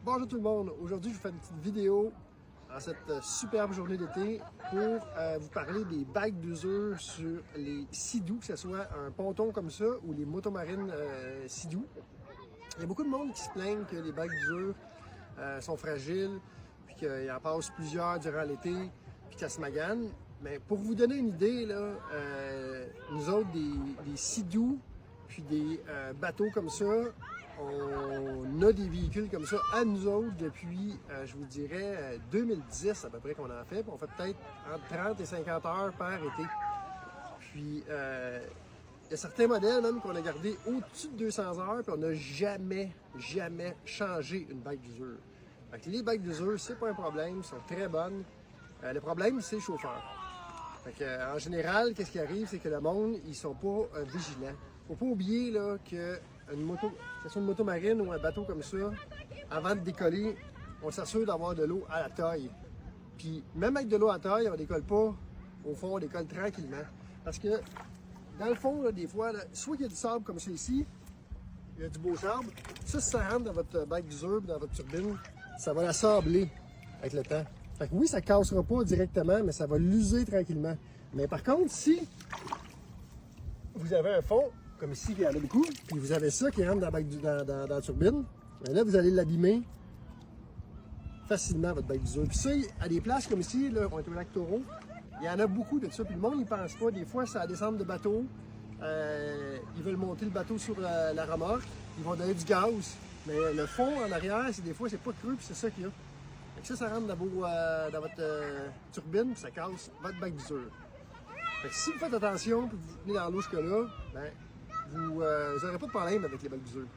Bonjour tout le monde, aujourd'hui je vous fais une petite vidéo en cette superbe journée d'été pour vous parler des bagues d'usure sur les Sea-Doo, que ce soit un ponton comme ça ou les motomarines Sea-Doo. Il y a beaucoup de monde qui se plaignent que les bagues d'usure sont fragiles, puis qu'il en passe plusieurs durant l'été, puis que ça se magane. Mais pour vous donner une idée, là, nous autres, des Sea-Doo, puis des bateaux comme ça, on a des véhicules comme ça à nous autres depuis, je vous dirais, 2010 à peu près qu'on en fait. Puis on fait peut-être entre 30 et 50 heures par été. Puis, il y a certains modèles même qu'on a gardé au-dessus de 200 heures, puis on n'a jamais changé une bague d'usure. Fait que les bagues d'usure, c'est pas un problème, sont très bonnes. Le problème, c'est le chauffeur. Fait que, en général, qu'est-ce qui arrive, c'est que le monde, ils sont pas vigilants. Faut pas oublier là, que une moto, que ce soit une moto marine ou un bateau comme ça, avant de décoller, on s'assure d'avoir de l'eau à la taille. Puis même avec de l'eau à taille, on décolle pas au fond, on décolle tranquillement. Parce que dans le fond, là, des fois, là, soit qu'il y a du sable comme ça ici, il y a du beau sable, ça, si ça rentre dans votre bague d'usure, dans votre turbine, ça va la sabler avec le temps. Fait que oui, ça cassera pas directement, mais ça va l'user tranquillement. Mais par contre, si vous avez un fond, comme ici, il y en a beaucoup, puis vous avez ça qui rentre dans la turbine, bien là, vous allez l'abîmer facilement, votre bague d'usure. Puis ça, à des places comme ici, là, on est au lac Taureau, il y en a beaucoup de ça, puis le monde n'y pense pas. Des fois, ça descend de bateau, ils veulent monter le bateau sur la remorque, ils vont donner du gaz, mais le fond en arrière, des fois, c'est pas creux, puis c'est ça qu'il y a. Fait que ça rentre dans votre turbine, puis ça casse votre bague d'usure. Fait que si vous faites attention, puis vous venez dans l'eau jusque-là, ben, vous n'aurez pas de problème avec les bagues d'usure.